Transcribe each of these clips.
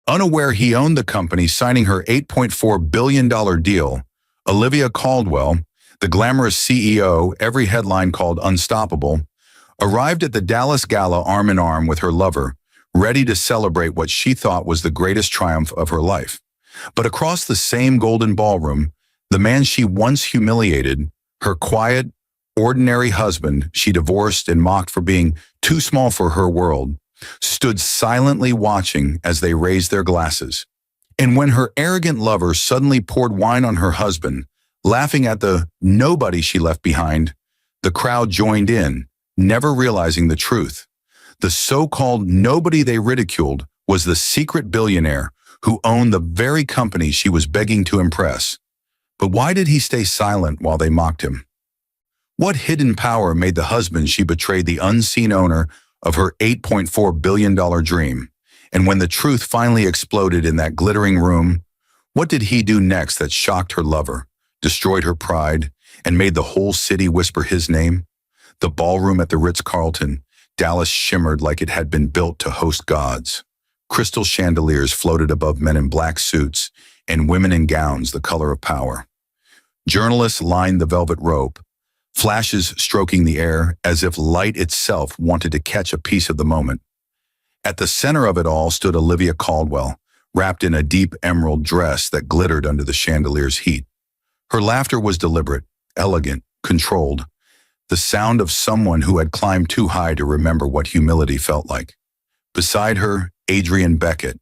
Unaware he owned the company, signing her $8.4 billion deal, Olivia Caldwell, the glamorous CEO every headline called unstoppable, arrived at the Dallas Gala arm in arm with her lover, ready to celebrate what she thought was the greatest triumph of her life. But across the same golden ballroom, the man she once humiliated, her quiet, ordinary husband she divorced and mocked for being too small for her world, stood silently watching as they raised their glasses. And when her arrogant lover suddenly poured wine on her husband, laughing at the nobody she left behind, the crowd joined in, never realizing the truth. The so-called nobody they ridiculed was the secret billionaire who owned the very company she was begging to impress. But why did he stay silent while they mocked him? What hidden power made the husband she betrayed the unseen owner of her $8.4 billion dream? And when the truth finally exploded in that glittering room, what did he do next that shocked her lover, destroyed her pride, and made the whole city whisper his name? The ballroom at the Ritz-Carlton, Dallas shimmered like it had been built to host gods. Crystal chandeliers floated above men in black suits and women in gowns the color of power. Journalists lined the velvet rope, flashes stroking the air as if light itself wanted to catch a piece of the moment. At the center of it all stood Olivia Caldwell, wrapped in a deep emerald dress that glittered under the chandelier's heat. Her laughter was deliberate, elegant, controlled, the sound of someone who had climbed too high to remember what humility felt like. Beside her, Adrian Beckett,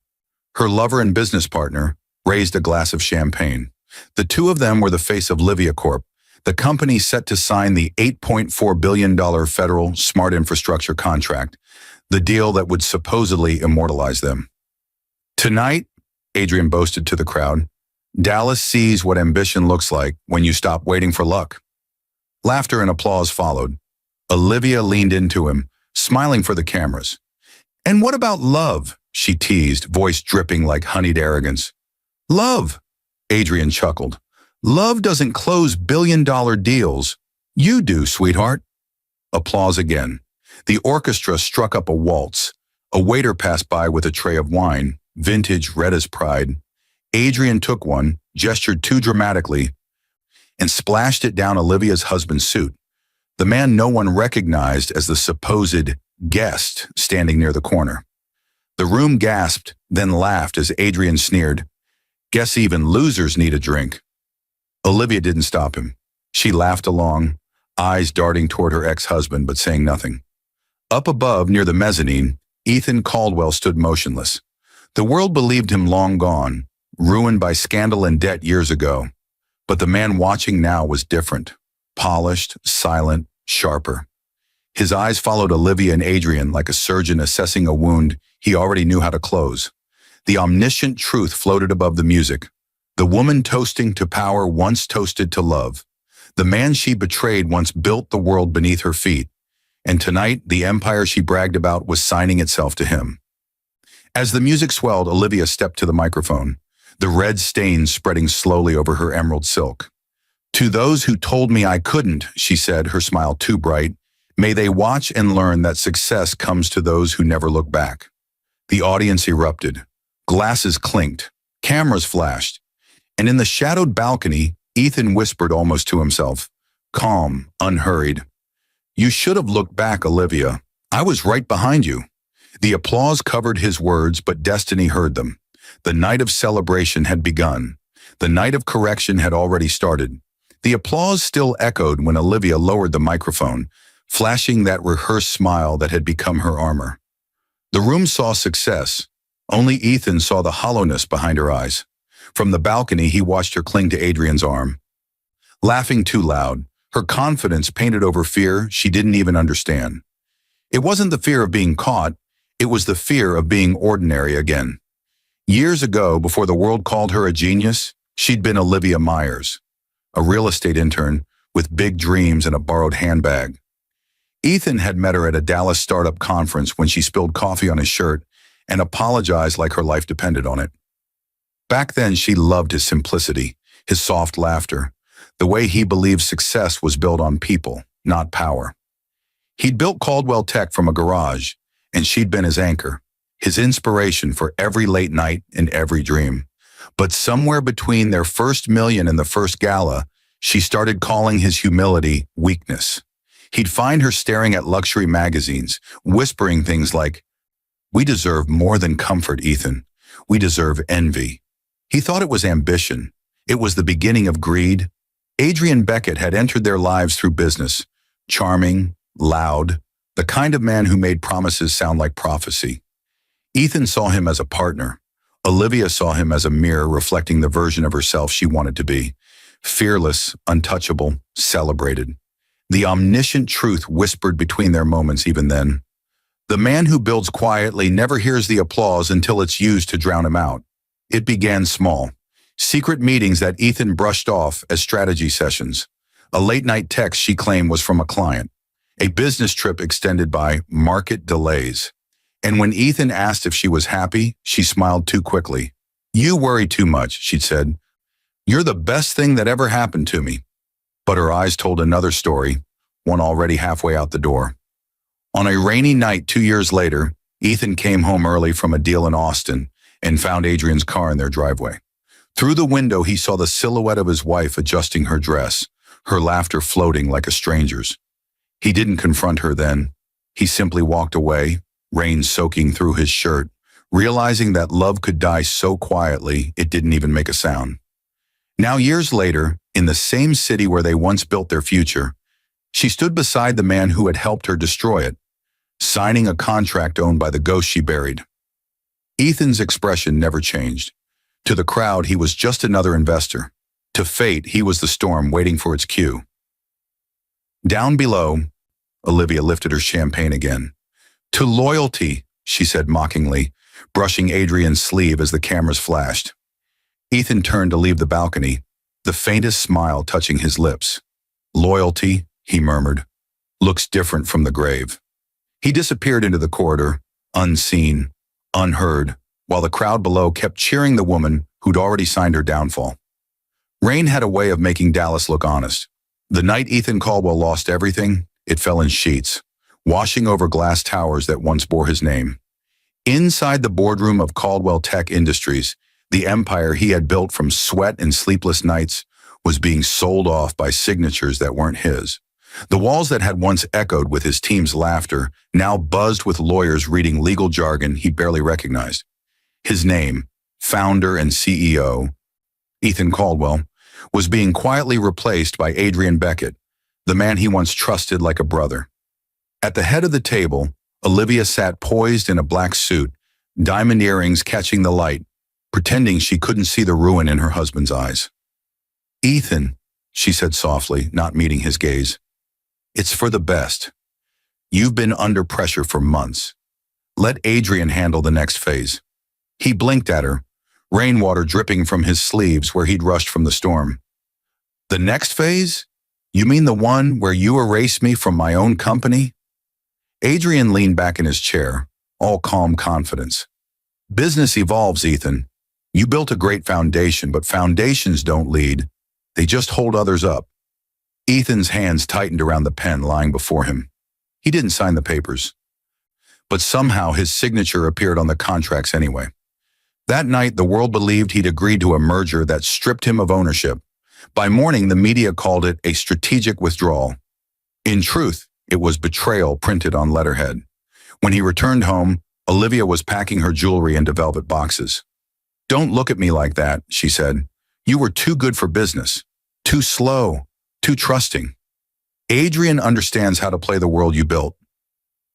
her lover and business partner, raised a glass of champagne. The two of them were the face of Livia Corp, the company set to sign the $8.4 billion federal smart infrastructure contract, the deal that would supposedly immortalize them. Tonight, Adrian boasted to the crowd, Dallas sees what ambition looks like when you stop waiting for luck. Laughter and applause followed. Olivia leaned into him, smiling for the cameras. And what about love? She teased, voice dripping like honeyed arrogance. Love, Adrian chuckled. Love doesn't close billion-dollar deals. You do, sweetheart. Applause again. The orchestra struck up a waltz. A waiter passed by with a tray of wine, vintage, red as pride. Adrian took one, gestured too dramatically, and splashed it down Olivia's husband's suit, the man no one recognized as the supposed guest standing near the corner. The room gasped, then laughed as Adrian sneered, Guess even losers need a drink. Olivia didn't stop him. She laughed along, eyes darting toward her ex-husband but saying nothing. Up above, near the mezzanine, Ethan Caldwell stood motionless. The world believed him long gone, ruined by scandal and debt years ago. But the man watching now was different, polished, silent, sharper. His eyes followed Olivia and Adrian like a surgeon assessing a wound he already knew how to close. The omniscient truth floated above the music. The woman toasting to power once toasted to love. The man she betrayed once built the world beneath her feet. And tonight, the empire she bragged about was signing itself to him. As the music swelled, Olivia stepped to the microphone, the red stains spreading slowly over her emerald silk. To those who told me I couldn't, she said, her smile too bright, may they watch and learn that success comes to those who never look back. The audience erupted. Glasses clinked. Cameras flashed. And in the shadowed balcony, Ethan whispered almost to himself, calm, unhurried. You should have looked back, Olivia. I was right behind you. The applause covered his words, but destiny heard them. The night of celebration had begun. The night of correction had already started. The applause still echoed when Olivia lowered the microphone, flashing that rehearsed smile that had become her armor. The room saw success. Only Ethan saw the hollowness behind her eyes. From the balcony, he watched her cling to Adrian's arm. Laughing too loud, her confidence painted over fear she didn't even understand. It wasn't the fear of being caught, it was the fear of being ordinary again. Years ago, before the world called her a genius, she'd been Olivia Myers, a real estate intern with big dreams and a borrowed handbag. Ethan had met her at a Dallas startup conference when she spilled coffee on his shirt and apologized like her life depended on it. Back then, she loved his simplicity, his soft laughter, the way he believed success was built on people, not power. He'd built Caldwell Tech from a garage, and she'd been his anchor, his inspiration for every late night and every dream. But somewhere between their first million and the first gala, she started calling his humility weakness. He'd find her staring at luxury magazines, whispering things like, "We deserve more than comfort, Ethan. We deserve envy." He thought it was ambition. It was the beginning of greed. Adrian Beckett had entered their lives through business. Charming, loud, the kind of man who made promises sound like prophecy. Ethan saw him as a partner. Olivia saw him as a mirror reflecting the version of herself she wanted to be. Fearless, untouchable, celebrated. The omniscient truth whispered between their moments even then. The man who builds quietly never hears the applause until it's used to drown him out. It began small. Secret meetings that Ethan brushed off as strategy sessions. A late-night text she claimed was from a client. A business trip extended by market delays. And when Ethan asked if she was happy, she smiled too quickly. "You worry too much," she'd said. "You're the best thing that ever happened to me." But her eyes told another story, one already halfway out the door. On a rainy night 2 years later, Ethan came home early from a deal in Austin and found Adrian's car in their driveway. Through the window, he saw the silhouette of his wife adjusting her dress, her laughter floating like a stranger's. He didn't confront her then. He simply walked away, rain soaking through his shirt, realizing that love could die so quietly it didn't even make a sound. Now, years later, in the same city where they once built their future, she stood beside the man who had helped her destroy it, signing a contract owned by the ghost she buried. Ethan's expression never changed. To the crowd, he was just another investor. To fate, he was the storm waiting for its cue. Down below, Olivia lifted her champagne again. "To loyalty," she said mockingly, brushing Adrian's sleeve as the cameras flashed. Ethan turned to leave the balcony, the faintest smile touching his lips. "Loyalty," he murmured, "looks different from the grave." He disappeared into the corridor, unseen, unheard, while the crowd below kept cheering the woman who'd already signed her downfall. Rain had a way of making Dallas look honest. The night Ethan Caldwell lost everything, it fell in sheets, washing over glass towers that once bore his name. Inside the boardroom of Caldwell Tech Industries, the empire he had built from sweat and sleepless nights was being sold off by signatures that weren't his. The walls that had once echoed with his team's laughter now buzzed with lawyers reading legal jargon he barely recognized. His name, founder and CEO, Ethan Caldwell, was being quietly replaced by Adrian Beckett, the man he once trusted like a brother. At the head of the table, Olivia sat poised in a black suit, diamond earrings catching the light, pretending she couldn't see the ruin in her husband's eyes. "Ethan," she said softly, not meeting his gaze, "it's for the best. You've been under pressure for months. Let Adrian handle the next phase." He blinked at her, rainwater dripping from his sleeves where he'd rushed from the storm. "The next phase? You mean the one where you erase me from my own company?" Adrian leaned back in his chair, all calm confidence. "Business evolves, Ethan. You built a great foundation, but foundations don't lead. They just hold others up." Ethan's hands tightened around the pen lying before him. He didn't sign the papers. But somehow his signature appeared on the contracts anyway. That night, the world believed he'd agreed to a merger that stripped him of ownership. By morning, the media called it a strategic withdrawal. In truth, it was betrayal printed on letterhead. When he returned home, Olivia was packing her jewelry into velvet boxes. "Don't look at me like that," she said. "You were too good for business, too slow, too trusting. Adrian understands how to play the world you built."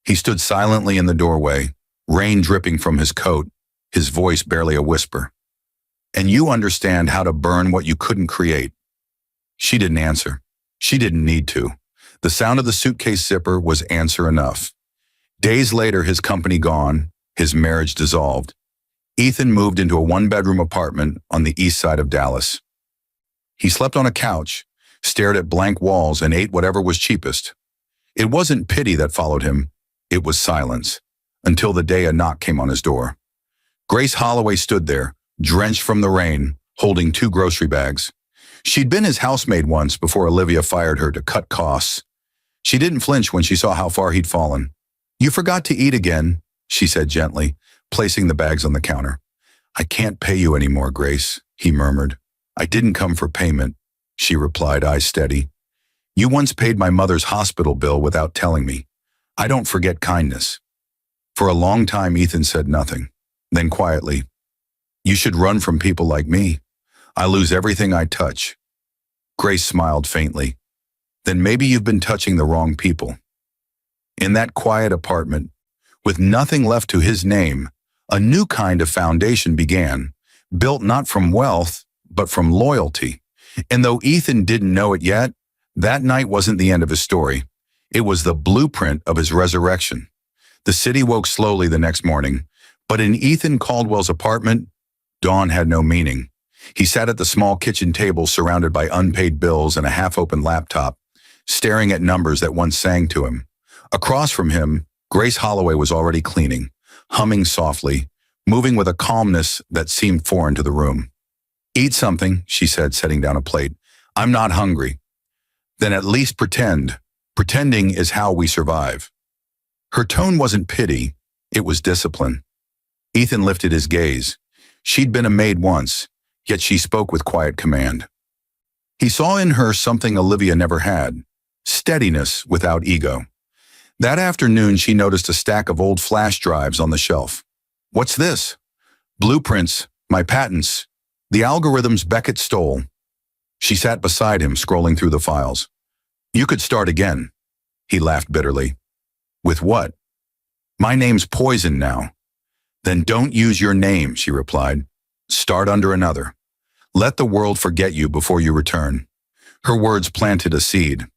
He stood silently in the doorway, rain dripping from his coat, his voice barely a whisper. "And you understand how to burn what you couldn't create." She didn't answer. She didn't need to. The sound of the suitcase zipper was answer enough. Days later, his company gone, his marriage dissolved. Ethan moved into a one-bedroom apartment on the east side of Dallas. He slept on a couch, stared at blank walls, and ate whatever was cheapest. It wasn't pity that followed him. It was silence, until the day a knock came on his door. Grace Holloway stood there, drenched from the rain, holding 2 grocery bags. She'd been his housemaid once before Olivia fired her to cut costs. She didn't flinch when she saw how far he'd fallen. "You forgot to eat again," she said gently, placing the bags on the counter. "I can't pay you anymore, Grace," he murmured. "I didn't come for payment," she replied, eyes steady. "You once paid my mother's hospital bill without telling me. I don't forget kindness." For a long time, Ethan said nothing. Then quietly, "You should run from people like me. I lose everything I touch." Grace smiled faintly. "Then maybe you've been touching the wrong people." In that quiet apartment, with nothing left to his name, a new kind of foundation began, built not from wealth, but from loyalty. And though Ethan didn't know it yet, that night wasn't the end of his story. It was the blueprint of his resurrection. The city woke slowly the next morning, but in Ethan Caldwell's apartment, dawn had no meaning. He sat at the small kitchen table surrounded by unpaid bills and a half-open laptop, staring at numbers that once sang to him. Across from him, Grace Holloway was already cleaning, humming softly, moving with a calmness that seemed foreign to the room. "Eat something," she said, setting down a plate. "I'm not hungry." "Then at least pretend. Pretending is how we survive." Her tone wasn't pity, it was discipline. Ethan lifted his gaze. She'd been a maid once, yet she spoke with quiet command. He saw in her something Olivia never had, steadiness without ego. That afternoon, she noticed a stack of old flash drives on the shelf. "What's this?" "Blueprints, my patents, the algorithms Beckett stole." She sat beside him, scrolling through the files. "You could start again." He laughed bitterly. "With what?" "My name's poison now." "Then don't use your name," she replied. "Start under another. Let the world forget you before you return." Her words planted a seed.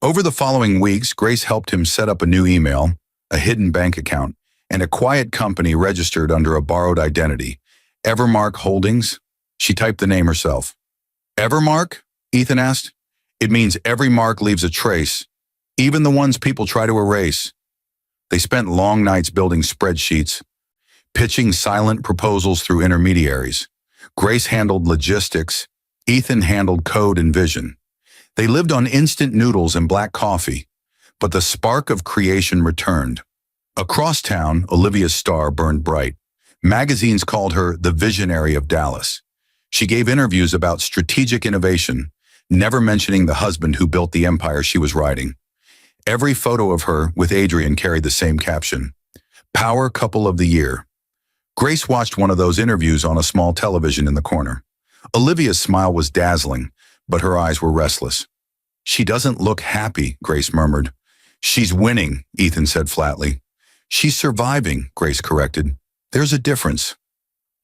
Over the following weeks, Grace helped him set up a new email, a hidden bank account, and a quiet company registered under a borrowed identity. Evermark Holdings? She typed the name herself. "Evermark?" Ethan asked. "It means every mark leaves a trace, even the ones people try to erase." They spent long nights building spreadsheets, pitching silent proposals through intermediaries. Grace handled logistics. Ethan handled code and vision. They lived on instant noodles and black coffee, but the spark of creation returned. Across town, Olivia's star burned bright. Magazines called her the visionary of Dallas. She gave interviews about strategic innovation, never mentioning the husband who built the empire she was riding. Every photo of her with Adrian carried the same caption: "Power Couple of the Year." Grace watched one of those interviews on a small television in the corner. Olivia's smile was dazzling, but her eyes were restless. "She doesn't look happy," Grace murmured. "She's winning," Ethan said flatly. "She's surviving," Grace corrected. "There's a difference."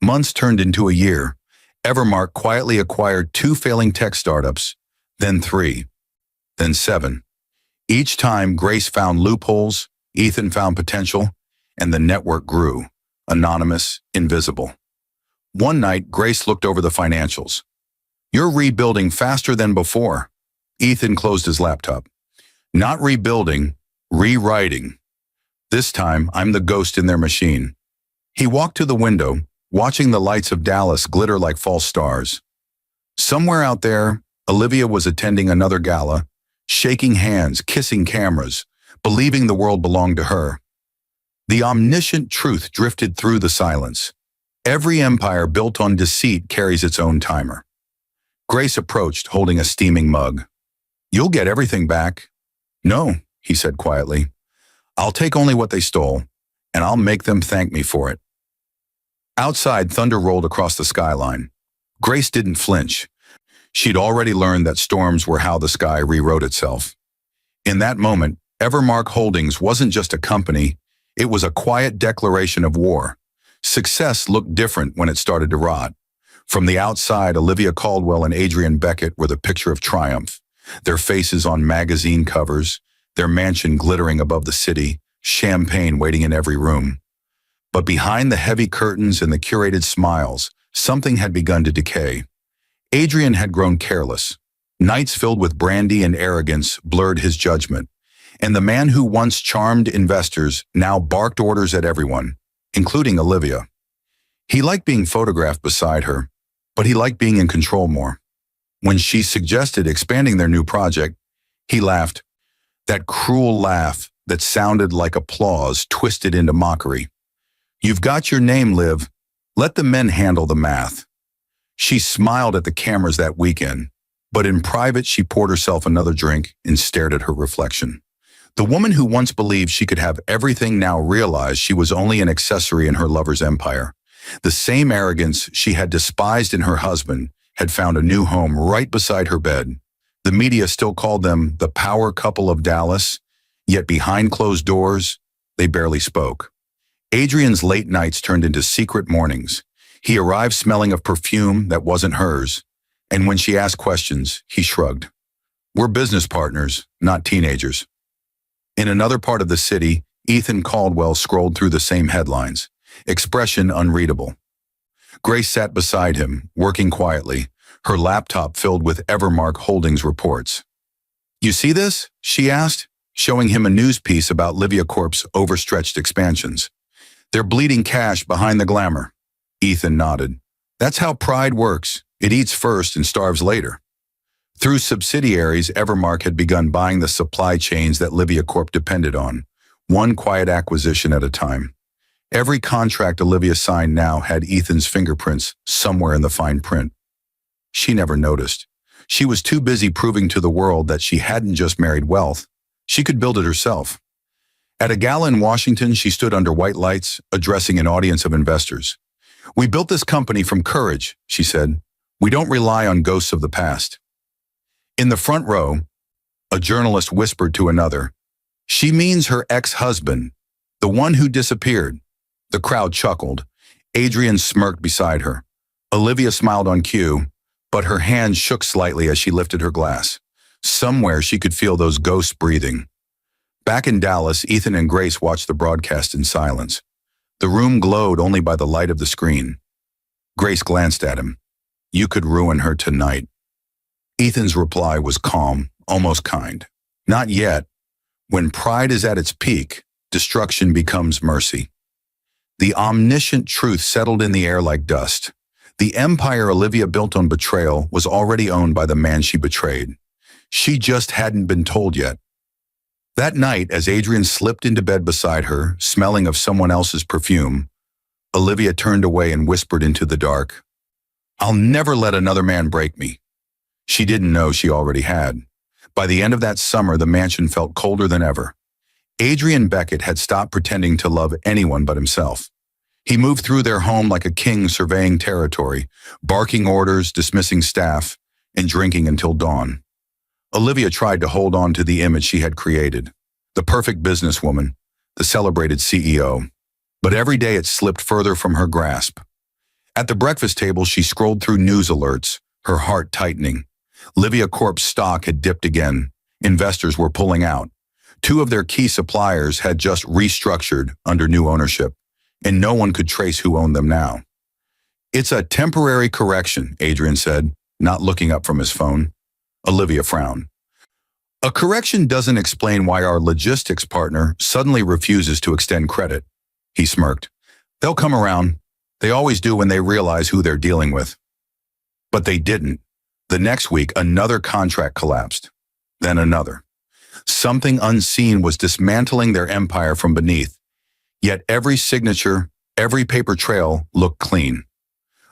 Months turned into a year. Evermark quietly acquired 2 failing tech startups, then 3, then 7. Each time, Grace found loopholes, Ethan found potential, and the network grew, anonymous, invisible. One night, Grace looked over the financials. "You're rebuilding faster than before." Ethan closed his laptop. "Not rebuilding, rewriting. This time, I'm the ghost in their machine." He walked to the window, watching the lights of Dallas glitter like false stars. Somewhere out there, Olivia was attending another gala, shaking hands, kissing cameras, believing the world belonged to her. The omniscient truth drifted through the silence. Every empire built on deceit carries its own timer. Grace approached, holding a steaming mug. "You'll get everything back." "No," he said quietly. "I'll take only what they stole, and I'll make them thank me for it." Outside, thunder rolled across the skyline. Grace didn't flinch. She'd already learned that storms were how the sky rewrote itself. In that moment, Evermark Holdings wasn't just a company, it was a quiet declaration of war. Success looked different when it started to rot. From the outside, Olivia Caldwell and Adrian Beckett were the picture of triumph, their faces on magazine covers, their mansion glittering above the city, champagne waiting in every room. But behind the heavy curtains and the curated smiles, something had begun to decay. Adrian had grown careless. Nights filled with brandy and arrogance blurred his judgment, and the man who once charmed investors now barked orders at everyone, including Olivia. He liked being photographed beside her, but he liked being in control more. When she suggested expanding their new project, he laughed, that cruel laugh that sounded like applause twisted into mockery. You've got your name, Liv. Let the men handle the math. She smiled at the cameras that weekend, but in private she poured herself another drink and stared at her reflection. The woman who once believed she could have everything now realized she was only an accessory in her lover's empire. The same arrogance she had despised in her husband had found a new home right beside her bed. The media still called them the power couple of Dallas, yet behind closed doors, they barely spoke. Adrian's late nights turned into secret mornings. He arrived smelling of perfume that wasn't hers, and when she asked questions, he shrugged. We're business partners, not teenagers. In another part of the city, Ethan Caldwell scrolled through the same headlines, expression unreadable. Grace sat beside him, working quietly, her laptop filled with Evermark Holdings reports. You see this? She asked, showing him a news piece about Livia Corp's overstretched expansions. They're bleeding cash behind the glamour. Ethan nodded. That's how pride works. It eats first and starves later. Through subsidiaries, Evermark had begun buying the supply chains that Livia Corp depended on, one quiet acquisition at a time. Every contract Olivia signed now had Ethan's fingerprints somewhere in the fine print. She never noticed. She was too busy proving to the world that she hadn't just married wealth. She could build it herself. At a gala in Washington, she stood under white lights, addressing an audience of investors. We built this company from courage, she said. We don't rely on ghosts of the past. In the front row, a journalist whispered to another, she means her ex-husband, the one who disappeared. The crowd chuckled. Adrian smirked beside her. Olivia smiled on cue, but her hand shook slightly as she lifted her glass. Somewhere she could feel those ghosts breathing. Back in Dallas, Ethan and Grace watched the broadcast in silence. The room glowed only by the light of the screen. Grace glanced at him. You could ruin her tonight. Ethan's reply was calm, almost kind. Not yet. When pride is at its peak, destruction becomes mercy. The omniscient truth settled in the air like dust. The empire Olivia built on betrayal was already owned by the man she betrayed. She just hadn't been told yet. That night, as Adrian slipped into bed beside her, smelling of someone else's perfume, Olivia turned away and whispered into the dark, I'll never let another man break me. She didn't know she already had. By the end of that summer, the mansion felt colder than ever. Adrian Beckett had stopped pretending to love anyone but himself. He moved through their home like a king surveying territory, barking orders, dismissing staff, and drinking until dawn. Olivia tried to hold on to the image she had created, the perfect businesswoman, the celebrated CEO. But every day it slipped further from her grasp. At the breakfast table, she scrolled through news alerts, her heart tightening. Livia Corp's stock had dipped again. Investors were pulling out. 2 of their key suppliers had just restructured under new ownership, and no one could trace who owned them now. It's a temporary correction, Adrian said, not looking up from his phone. Olivia frowned. A correction doesn't explain why our logistics partner suddenly refuses to extend credit. He smirked. They'll come around. They always do when they realize who they're dealing with. But they didn't. The next week, another contract collapsed. Then another. Something unseen was dismantling their empire from beneath. Yet every signature, every paper trail looked clean.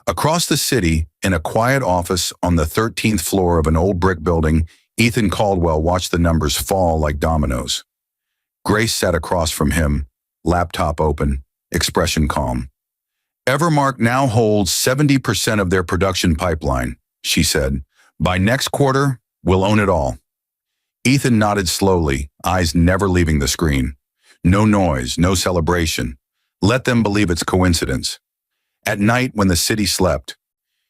Across the city, in a quiet office on the 13th floor of an old brick building, Ethan Caldwell watched the numbers fall like dominoes. Grace sat across from him, laptop open, expression calm. Evermark now holds 70% of their production pipeline, she said. By next quarter, we'll own it all. Ethan nodded slowly, eyes never leaving the screen. No noise, no celebration. Let them believe it's coincidence. At night, when the city slept,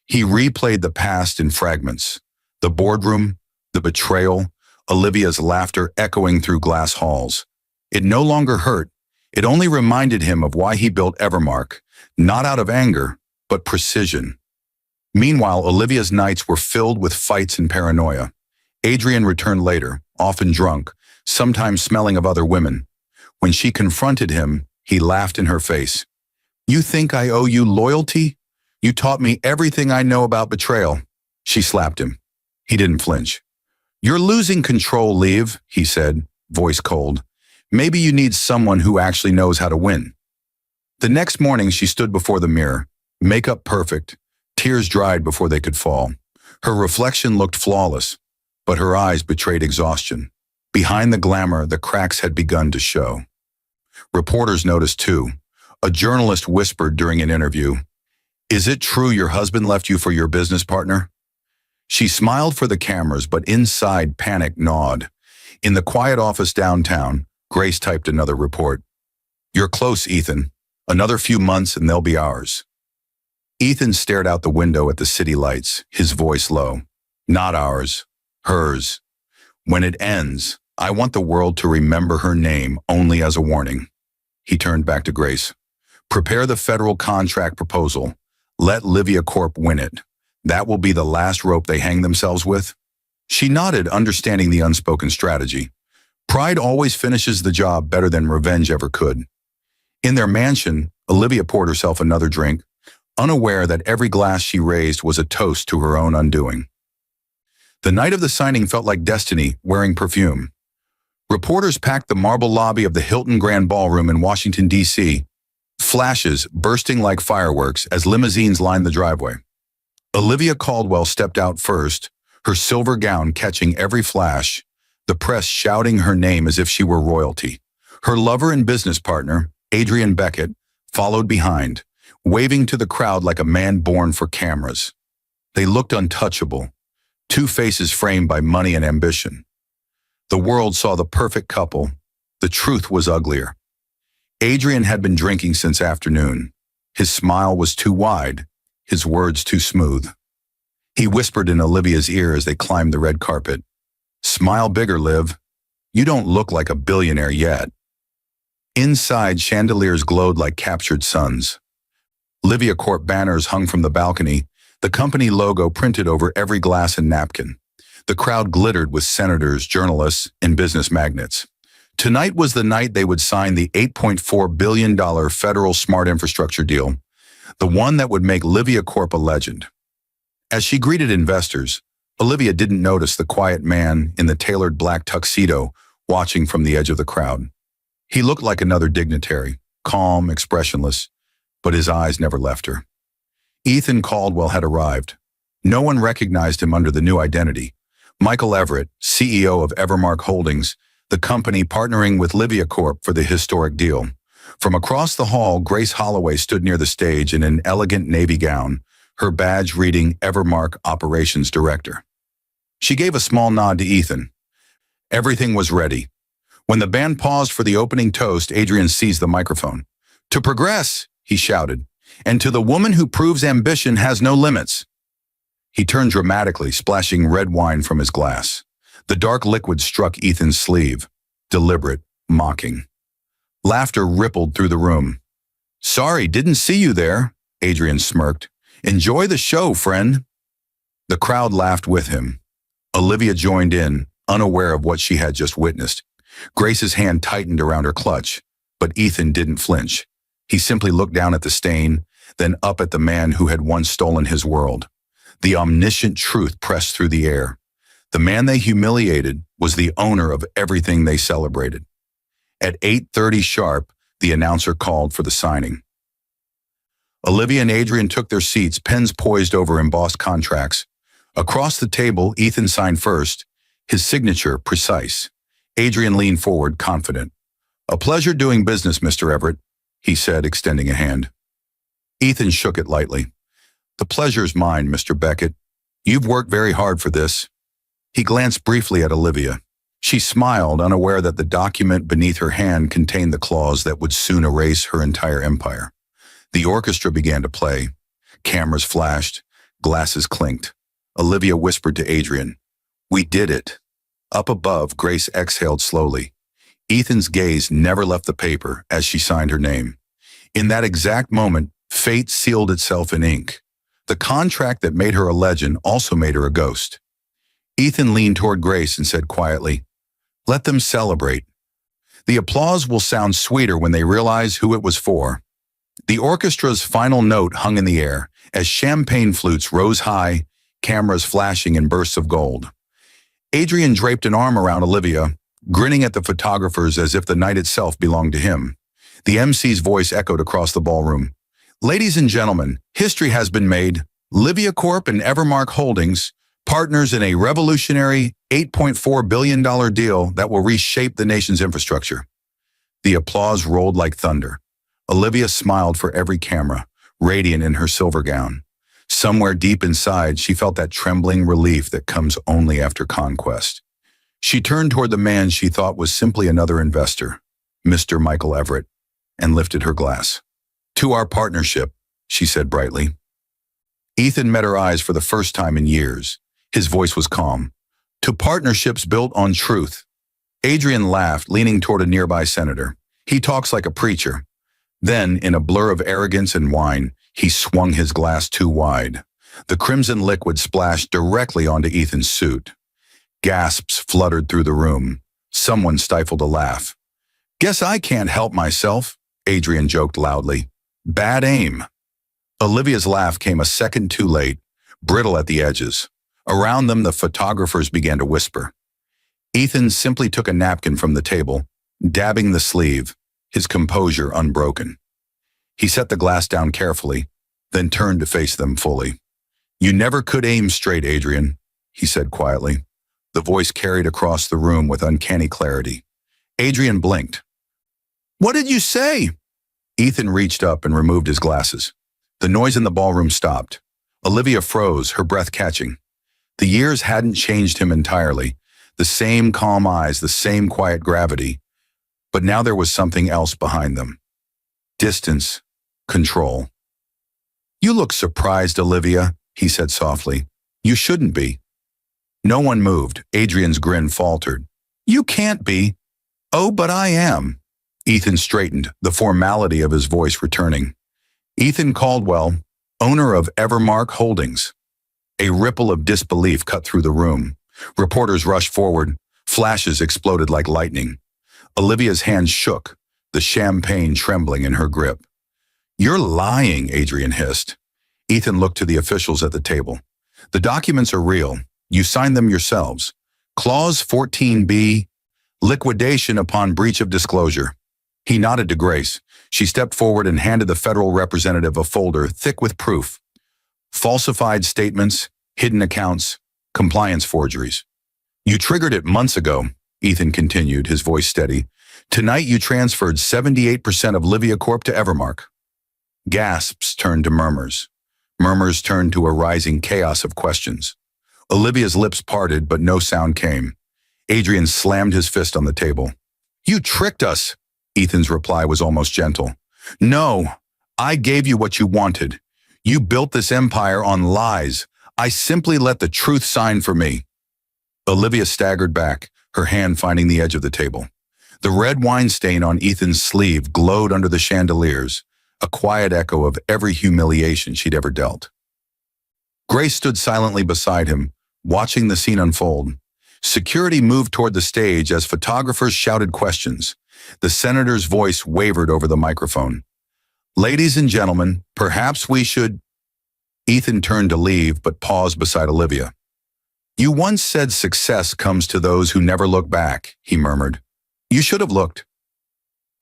he replayed the past in fragments. The boardroom, the betrayal, Olivia's laughter echoing through glass halls. It no longer hurt. It only reminded him of why he built Evermark, not out of anger, but precision. Meanwhile, Olivia's nights were filled with fights and paranoia. Adrian returned later, often drunk, sometimes smelling of other women. When she confronted him, he laughed in her face. You think I owe you loyalty? You taught me everything I know about betrayal. She slapped him. He didn't flinch. You're losing control, Liv, he said, voice cold. Maybe you need someone who actually knows how to win. The next morning, she stood before the mirror, makeup perfect, tears dried before they could fall. Her reflection looked flawless, but her eyes betrayed exhaustion. Behind the glamour, the cracks had begun to show. Reporters noticed too. A journalist whispered during an interview, "Is it true your husband left you for your business partner?" She smiled for the cameras, but inside panic gnawed. In the quiet office downtown, Grace typed another report. "You're close, Ethan. Another few months and they'll be ours." Ethan stared out the window at the city lights, his voice low. "Not ours. Hers. When it ends, I want the world to remember her name only as a warning." He turned back to Grace. "Prepare the federal contract proposal. Let Livia Corp win it. That will be the last rope they hang themselves with." She nodded, understanding the unspoken strategy. Pride always finishes the job better than revenge ever could. In their mansion, Olivia poured herself another drink, unaware that every glass she raised was a toast to her own undoing. The night of the signing felt like destiny wearing perfume. Reporters packed the marble lobby of the Hilton Grand Ballroom in Washington, D.C., flashes bursting like fireworks as limousines lined the driveway. Olivia Caldwell stepped out first, her silver gown catching every flash, the press shouting her name as if she were royalty. Her lover and business partner, Adrian Beckett, followed behind, waving to the crowd like a man born for cameras. They looked untouchable, two faces framed by money and ambition. The world saw the perfect couple. The truth was uglier. Adrian had been drinking since afternoon. His smile was too wide, his words too smooth. He whispered in Olivia's ear as they climbed the red carpet. "Smile bigger, Liv. You don't look like a billionaire yet." Inside, chandeliers glowed like captured suns. Livia Corp banners hung from the balcony, the company logo printed over every glass and napkin. The crowd glittered with senators, journalists, and business magnates. Tonight was the night they would sign the $8.4 billion federal smart infrastructure deal, the one that would make Livia Corp a legend. As she greeted investors, Olivia didn't notice the quiet man in the tailored black tuxedo watching from the edge of the crowd. He looked like another dignitary, calm, expressionless, but his eyes never left her. Ethan Caldwell had arrived. No one recognized him under the new identity. Michael Everett, CEO of Evermark Holdings, the company partnering with Livia Corp for the historic deal. From across the hall, Grace Holloway stood near the stage in an elegant navy gown, her badge reading Evermark Operations Director. She gave a small nod to Ethan. Everything was ready. When the band paused for the opening toast, Adrian seized the microphone. "To progress," he shouted, "and to the woman who proves ambition has no limits." He turned dramatically, splashing red wine from his glass. The dark liquid struck Ethan's sleeve, deliberate, mocking. Laughter rippled through the room. "Sorry, didn't see you there," Adrian smirked. "Enjoy the show, friend." The crowd laughed with him. Olivia joined in, unaware of what she had just witnessed. Grace's hand tightened around her clutch, but Ethan didn't flinch. He simply looked down at the stain, then up at the man who had once stolen his world. The omniscient truth pressed through the air. The man they humiliated was the owner of everything they celebrated. At 8:30 sharp, the announcer called for the signing. Olivia and Adrian took their seats, pens poised over embossed contracts. Across the table, Ethan signed first, his signature precise. Adrian leaned forward, confident. "A pleasure doing business, Mr. Everett," he said, extending a hand. Ethan shook it lightly. "The pleasure's mine, Mr. Beckett. You've worked very hard for this." He glanced briefly at Olivia. She smiled, unaware that the document beneath her hand contained the clause that would soon erase her entire empire. The orchestra began to play. Cameras flashed. Glasses clinked. Olivia whispered to Adrian, "We did it." Up above, Grace exhaled slowly. Ethan's gaze never left the paper as she signed her name. In that exact moment, fate sealed itself in ink. The contract that made her a legend also made her a ghost. Ethan leaned toward Grace and said quietly, "Let them celebrate. The applause will sound sweeter when they realize who it was for." The orchestra's final note hung in the air as champagne flutes rose high, cameras flashing in bursts of gold. Adrian draped an arm around Olivia, grinning at the photographers as if the night itself belonged to him. The MC's voice echoed across the ballroom. Ladies and gentlemen, history has been made. Livia Corp and Evermark Holdings, partners in a revolutionary $8.4 billion deal that will reshape the nation's infrastructure. The applause rolled like thunder. Olivia smiled for every camera, radiant in her silver gown. Somewhere deep inside, she felt that trembling relief that comes only after conquest. She turned toward the man she thought was simply another investor, Mr. Michael Everett, and lifted her glass. To our partnership, she said brightly. Ethan met her eyes for the first time in years. His voice was calm. To partnerships built on truth. Adrian laughed, leaning toward a nearby senator. He talks like a preacher. Then, in a blur of arrogance and wine, he swung his glass too wide. The crimson liquid splashed directly onto Ethan's suit. Gasps fluttered through the room. Someone stifled a laugh. Guess I can't help myself, Adrian joked loudly. Bad aim. Olivia's laugh came a second too late, brittle at the edges. Around them, the photographers began to whisper. Ethan simply took a napkin from the table, dabbing the sleeve, his composure unbroken. He set the glass down carefully, then turned to face them fully. You never could aim straight, Adrian, he said quietly. The voice carried across the room with uncanny clarity. Adrian blinked. What did you say? Ethan reached up and removed his glasses. The noise in the ballroom stopped. Olivia froze, her breath catching. The years hadn't changed him entirely. The same calm eyes, the same quiet gravity. But now there was something else behind them. Distance, control. You look surprised, Olivia, he said softly. You shouldn't be. No one moved. Adrian's grin faltered. You can't be. Oh, but I am. Ethan straightened, the formality of his voice returning. Ethan Caldwell, owner of Evermark Holdings. A ripple of disbelief cut through the room. Reporters rushed forward. Flashes exploded like lightning. Olivia's hands shook, the champagne trembling in her grip. You're lying, Adrian hissed. Ethan looked to the officials at the table. The documents are real. You signed them yourselves. Clause 14B, liquidation upon breach of disclosure. He nodded to Grace. She stepped forward and handed the federal representative a folder thick with proof. Falsified statements, hidden accounts, compliance forgeries. You triggered it months ago, Ethan continued, his voice steady. Tonight you transferred 78% of Livia Corp to Evermark. Gasps turned to murmurs. Murmurs turned to a rising chaos of questions. Olivia's lips parted, but no sound came. Adrian slammed his fist on the table. You tricked us, Ethan's reply was almost gentle. No, I gave you what you wanted. You built this empire on lies. I simply let the truth shine for me. Olivia staggered back, her hand finding the edge of the table. The red wine stain on Ethan's sleeve glowed under the chandeliers, a quiet echo of every humiliation she'd ever dealt. Grace stood silently beside him, watching the scene unfold. Security moved toward the stage as photographers shouted questions. The senator's voice wavered over the microphone. Ladies and gentlemen, perhaps we should... Ethan turned to leave, but paused beside Olivia. You once said success comes to those who never look back, he murmured. You should have looked.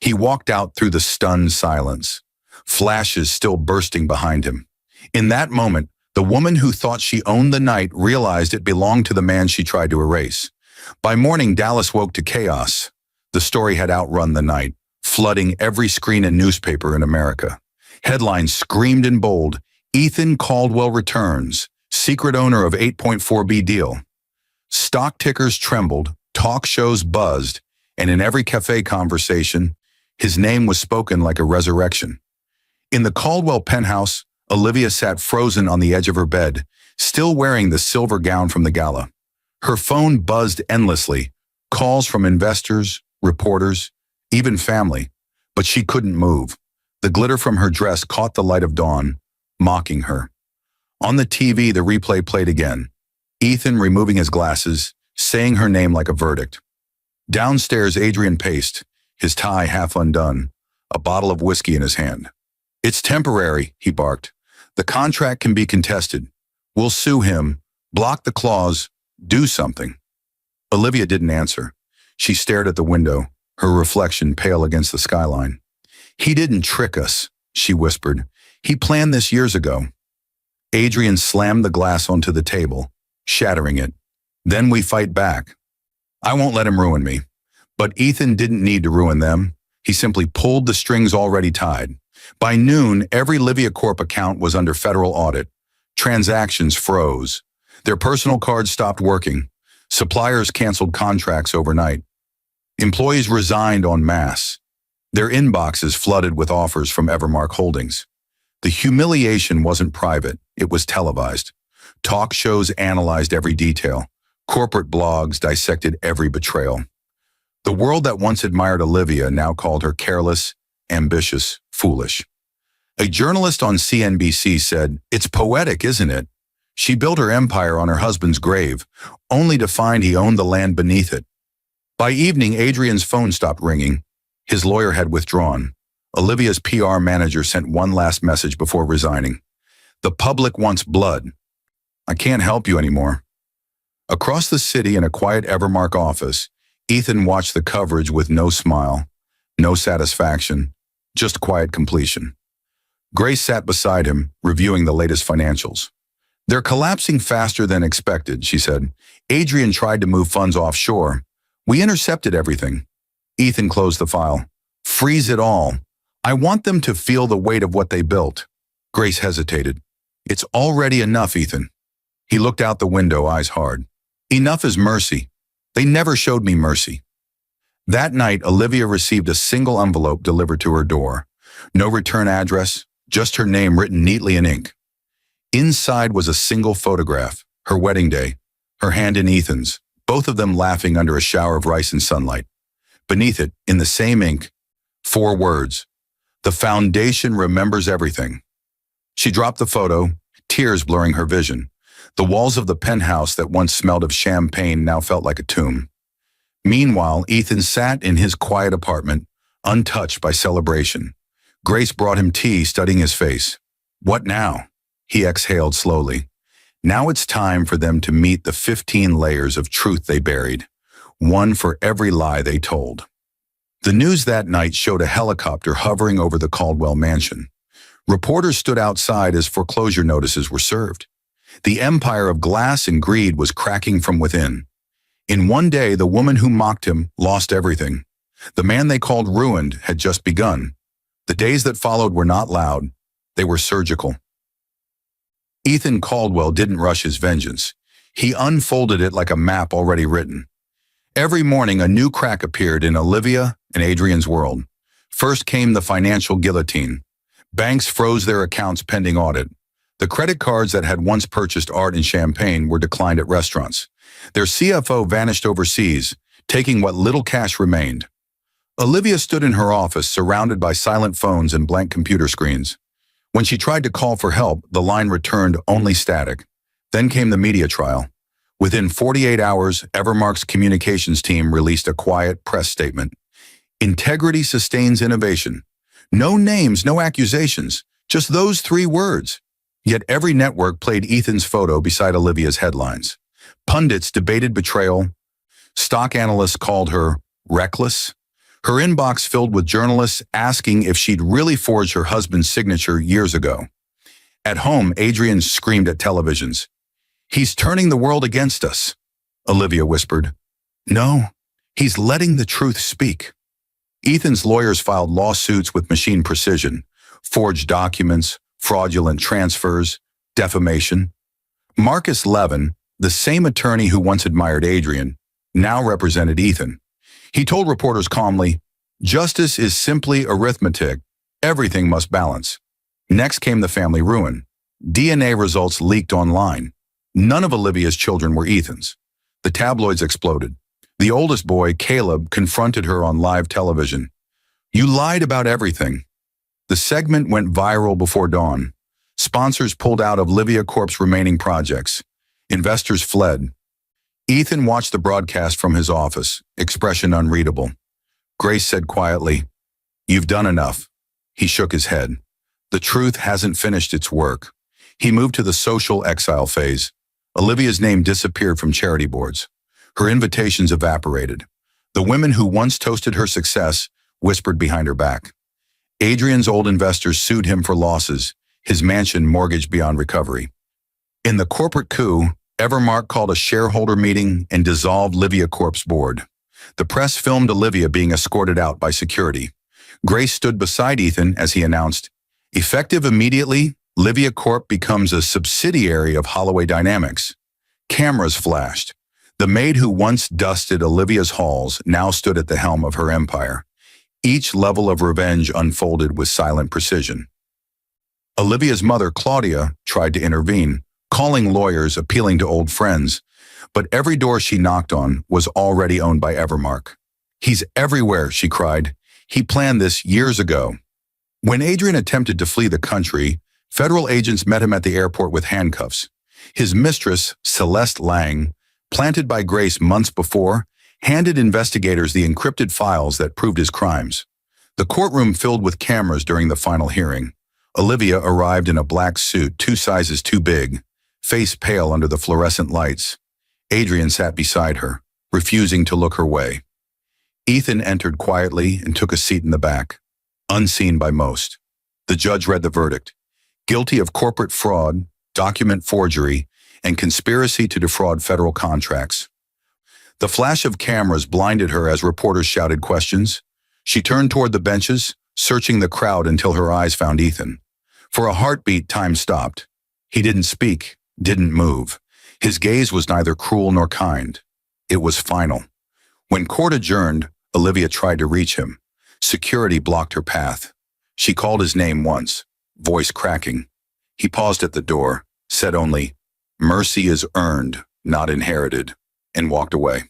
He walked out through the stunned silence, flashes still bursting behind him. In that moment, the woman who thought she owned the night realized it belonged to the man she tried to erase. By morning, Dallas woke to chaos. The story had outrun the night, flooding every screen and newspaper in America. Headlines screamed in bold, Ethan Caldwell returns, secret owner of 8.4B deal. Stock tickers trembled, talk shows buzzed, and in every cafe conversation, his name was spoken like a resurrection. In the Caldwell penthouse, Olivia sat frozen on the edge of her bed, still wearing the silver gown from the gala. Her phone buzzed endlessly, calls from investors, reporters, even family, but she couldn't move. The glitter from her dress caught the light of dawn, mocking her. On the TV, the replay played again. Ethan removing his glasses, saying her name like a verdict. Downstairs, Adrian paced, his tie half undone, a bottle of whiskey in his hand. It's temporary, he barked. The contract can be contested. We'll sue him, block the clause, do something. Olivia didn't answer. She stared at the window, her reflection pale against the skyline. He didn't trick us, she whispered. He planned this years ago. Adrian slammed the glass onto the table, shattering it. Then we fight back. I won't let him ruin me. But Ethan didn't need to ruin them. He simply pulled the strings already tied. By noon, every Livia Corp account was under federal audit. Transactions froze. Their personal cards stopped working. Suppliers canceled contracts overnight. Employees resigned en masse. Their inboxes flooded with offers from Evermark Holdings. The humiliation wasn't private, it was televised. Talk shows analyzed every detail. Corporate blogs dissected every betrayal. The world that once admired Olivia now called her careless, ambitious, foolish. A journalist on CNBC said, "It's poetic, isn't it? She built her empire on her husband's grave, only to find he owned the land beneath it." By evening, Adrian's phone stopped ringing. His lawyer had withdrawn. Olivia's PR manager sent one last message before resigning. "The public wants blood. I can't help you anymore." Across the city in a quiet Evermark office, Ethan watched the coverage with no smile, no satisfaction, just quiet completion. Grace sat beside him, reviewing the latest financials. "They're collapsing faster than expected," she said. "Adrian tried to move funds offshore. We intercepted everything." Ethan closed the file. "Freeze it all. I want them to feel the weight of what they built." Grace hesitated. "It's already enough, Ethan." He looked out the window, eyes hard. "Enough is mercy. They never showed me mercy." That night, Olivia received a single envelope delivered to her door. No return address, just her name written neatly in ink. Inside was a single photograph, her wedding day, her hand in Ethan's, both of them laughing under a shower of rice and sunlight. Beneath it, in the same ink, 4 words: "The foundation remembers everything." She dropped the photo, tears blurring her vision. The walls of the penthouse that once smelled of champagne now felt like a tomb. Meanwhile, Ethan sat in his quiet apartment, untouched by celebration. Grace brought him tea, studying his face. "What now?" He exhaled slowly. Now it's time for them to meet the 15 layers of truth they buried, one for every lie they told. The news that night showed a helicopter hovering over the Caldwell mansion. Reporters stood outside as foreclosure notices were served. The empire of glass and greed was cracking from within. In one day, the woman who mocked him lost everything. The man they called ruined had just begun. The days that followed were not loud. They were surgical. Ethan Caldwell didn't rush his vengeance. He unfolded it like a map already written. Every morning, a new crack appeared in Olivia and Adrian's world. First came the financial guillotine. Banks froze their accounts pending audit. The credit cards that had once purchased art and champagne were declined at restaurants. Their CFO vanished overseas, taking what little cash remained. Olivia stood in her office, surrounded by silent phones and blank computer screens. When she tried to call for help, the line returned only static. Then came the media trial. Within 48 hours, Evermark's communications team released a quiet press statement. "Integrity sustains innovation." No names, no accusations, just those 3 words. Yet every network played Ethan's photo beside Olivia's headlines. Pundits debated betrayal. Stock analysts called her reckless. Her inbox filled with journalists asking if she'd really forged her husband's signature years ago. At home, Adrian screamed at televisions. "He's turning the world against us," Olivia whispered. "No, he's letting the truth speak." Ethan's lawyers filed lawsuits with machine precision, forged documents, fraudulent transfers, defamation. Marcus Levin, the same attorney who once admired Adrian, now represented Ethan. He told reporters calmly, "Justice is simply arithmetic. Everything must balance." Next came the family ruin. DNA results leaked online. None of Olivia's children were Ethan's. The tabloids exploded. The oldest boy, Caleb, confronted her on live television. "You lied about everything." The segment went viral before dawn. Sponsors pulled out of Livia Corp's remaining projects. Investors fled. Ethan watched the broadcast from his office, expression unreadable. Grace said quietly, "You've done enough." He shook his head. The truth hasn't finished its work. He moved to the social exile phase. Olivia's name disappeared from charity boards. Her invitations evaporated. The women who once toasted her success whispered behind her back. Adrian's old investors sued him for losses, his mansion mortgaged beyond recovery. In the corporate coup, Evermark called a shareholder meeting and dissolved Livia Corp's board. The press filmed Olivia being escorted out by security. Grace stood beside Ethan as he announced, "Effective immediately, Livia Corp becomes a subsidiary of Holloway Dynamics." Cameras flashed. The maid who once dusted Olivia's halls now stood at the helm of her empire. Each level of revenge unfolded with silent precision. Olivia's mother, Claudia, tried to intervene, calling lawyers, appealing to old friends, but every door she knocked on was already owned by Evermark. "He's everywhere," she cried. "He planned this years ago." When Adrian attempted to flee the country, federal agents met him at the airport with handcuffs. His mistress, Celeste Lang, planted by Grace months before, handed investigators the encrypted files that proved his crimes. The courtroom filled with cameras during the final hearing. Olivia arrived in a black suit 2 sizes too big, face pale under the fluorescent lights. Adrian sat beside her, refusing to look her way. Ethan entered quietly and took a seat in the back, unseen by most. The judge read the verdict: guilty of corporate fraud, document forgery, and conspiracy to defraud federal contracts. The flash of cameras blinded her as reporters shouted questions. She turned toward the benches, searching the crowd until her eyes found Ethan. For a heartbeat, time stopped. He didn't speak, didn't move. His gaze was neither cruel nor kind. It was final. When court adjourned, Olivia tried to reach him. Security blocked her path. She called his name once, voice cracking. He paused at the door, said only, "Mercy is earned, not inherited," and walked away.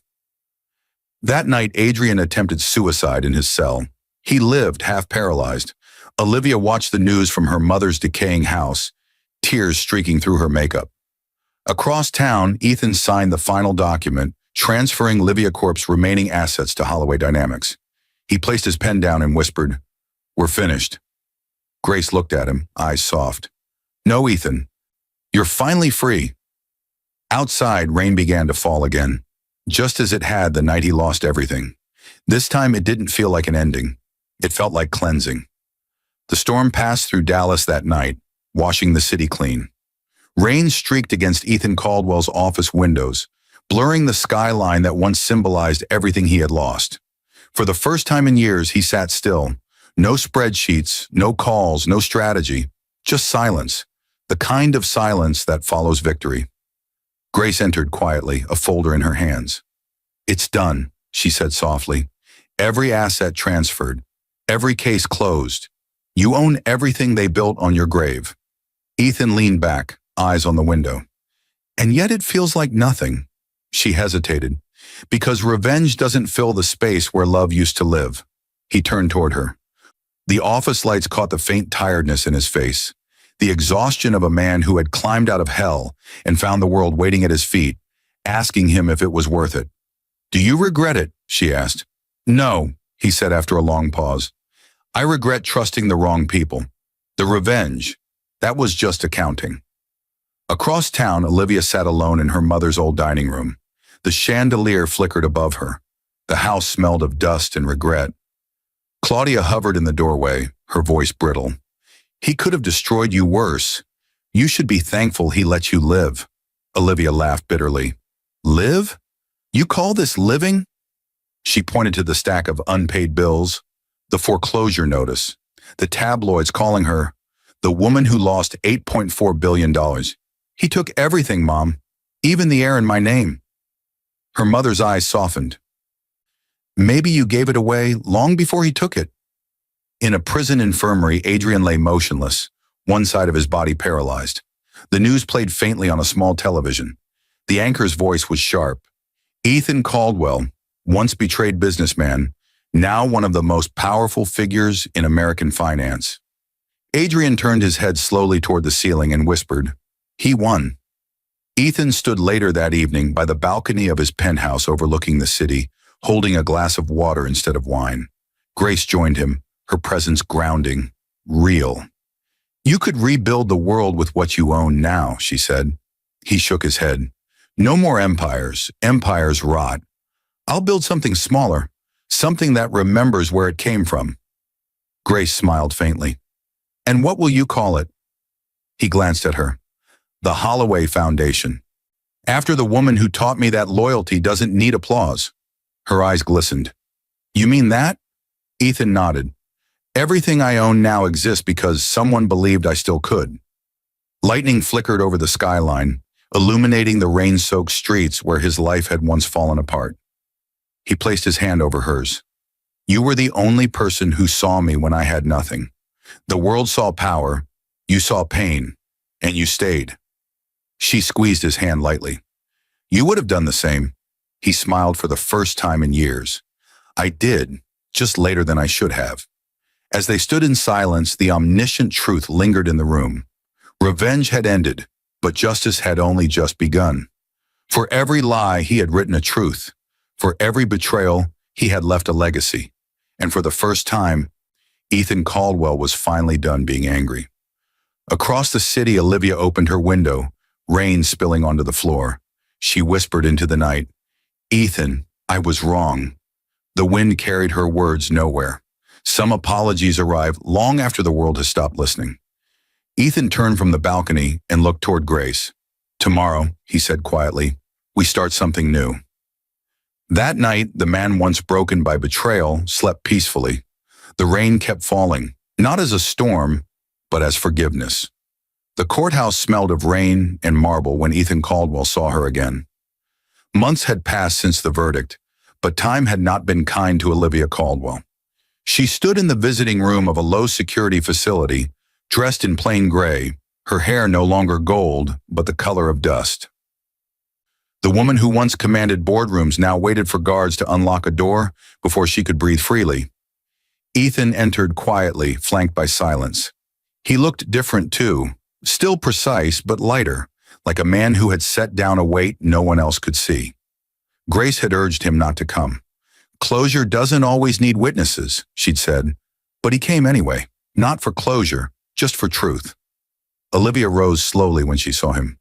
That night, Adrian attempted suicide in his cell. He lived, half paralyzed. Olivia watched the news from her mother's decaying house, tears streaking through her makeup. Across town, Ethan signed the final document, transferring Livia Corp's remaining assets to Holloway Dynamics. He placed his pen down and whispered, "We're finished." Grace looked at him, eyes soft. "No, Ethan. You're finally free." Outside, rain began to fall again, just as it had the night he lost everything. This time it didn't feel like an ending. It felt like cleansing. The storm passed through Dallas that night, washing the city clean. Rain streaked against Ethan Caldwell's office windows, blurring the skyline that once symbolized everything he had lost. For the first time in years, he sat still. No spreadsheets, no calls, no strategy, just silence, the kind of silence that follows victory. Grace entered quietly, a folder in her hands. "It's done," she said softly. "Every asset transferred, every case closed. You own everything they built on your grave." Ethan leaned back, eyes on the window. "And yet it feels like nothing." She hesitated. "Because revenge doesn't fill the space where love used to live." He turned toward her. The office lights caught the faint tiredness in his face, the exhaustion of a man who had climbed out of hell and found the world waiting at his feet, asking him if it was worth it. "Do you regret it?" she asked. "No," he said after a long pause. "I regret trusting the wrong people. The revenge, that was just accounting." Across town, Olivia sat alone in her mother's old dining room. The chandelier flickered above her. The house smelled of dust and regret. Claudia hovered in the doorway, her voice brittle. "He could have destroyed you worse. You should be thankful he let you live." Olivia laughed bitterly. "Live? You call this living?" She pointed to the stack of unpaid bills, the foreclosure notice, the tabloids calling her the woman who lost $8.4 billion. "He took everything, Mom, even the air in my name." Her mother's eyes softened. "Maybe you gave it away long before he took it." In a prison infirmary, Adrian lay motionless, one side of his body paralyzed. The news played faintly on a small television. The anchor's voice was sharp. Ethan Caldwell, once betrayed businessman, now one of the most powerful figures in American finance. Adrian turned his head slowly toward the ceiling and whispered, "He won." Ethan stood later that evening by the balcony of his penthouse overlooking the city, holding a glass of water instead of wine. Grace joined him, her presence grounding, real. "You could rebuild the world with what you own now," she said. He shook his head. "No more empires. Empires rot. I'll build something smaller, something that remembers where it came from." Grace smiled faintly. And what will you call it? He glanced at her. The Holloway Foundation. After the woman who taught me that loyalty doesn't need applause. Her eyes glistened. You mean that? Ethan nodded. Everything I own now exists because someone believed I still could. Lightning flickered over the skyline, illuminating the rain-soaked streets where his life had once fallen apart. He placed his hand over hers. You were the only person who saw me when I had nothing. The world saw power, you saw pain, and you stayed. She squeezed his hand lightly. You would have done the same. He smiled for the first time in years. I did, just later than I should have. As they stood in silence, the omniscient truth lingered in the room. Revenge had ended, but justice had only just begun. For every lie, he had written a truth. For every betrayal, he had left a legacy. And for the first time, Ethan Caldwell was finally done being angry. Across the city, Olivia opened her window, rain spilling onto the floor. She whispered into the night, Ethan, I was wrong. The wind carried her words nowhere. Some apologies arrived long after the world has stopped listening. Ethan turned from the balcony and looked toward Grace. Tomorrow, he said quietly, we start something new. That night, the man once broken by betrayal slept peacefully. The rain kept falling, not as a storm, but as forgiveness. The courthouse smelled of rain and marble when Ethan Caldwell saw her again. Months had passed since the verdict, but time had not been kind to Olivia Caldwell. She stood in the visiting room of a low-security facility, dressed in plain gray, her hair no longer gold, but the color of dust. The woman who once commanded boardrooms now waited for guards to unlock a door before she could breathe freely. Ethan entered quietly, flanked by silence. He looked different too, still precise but lighter, like a man who had set down a weight no one else could see. Grace had urged him not to come. Closure doesn't always need witnesses, she'd said, but he came anyway, not for closure, just for truth. Olivia rose slowly when she saw him.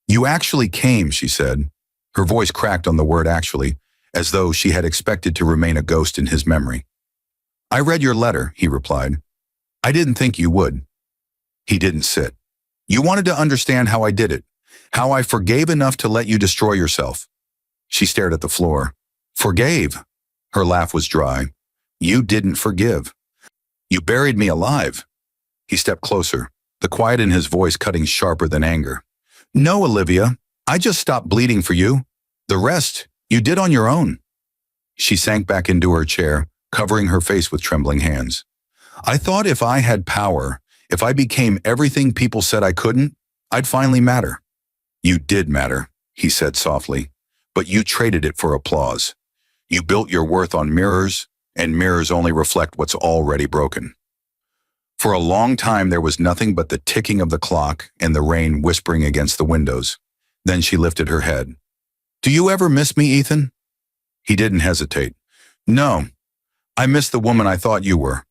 You actually came, she said. Her voice cracked on the word actually, as though she had expected to remain a ghost in his memory. I read your letter, he replied. I didn't think you would. He didn't sit. You wanted to understand how I did it, how I forgave enough to let you destroy yourself. She stared at the floor. Forgave? Her laugh was dry. You didn't forgive. You buried me alive. He stepped closer, the quiet in his voice cutting sharper than anger. No, Olivia, I just stopped bleeding for you. The rest, you did on your own. She sank back into her chair, covering her face with trembling hands. I thought if I had power, if I became everything people said I couldn't, I'd finally matter. You did matter, he said softly, but you traded it for applause. You built your worth on mirrors, and mirrors only reflect what's already broken. For a long time there was nothing but the ticking of the clock and the rain whispering against the windows. Then she lifted her head. Do you ever miss me, Ethan? He didn't hesitate. No, I miss the woman I thought you were.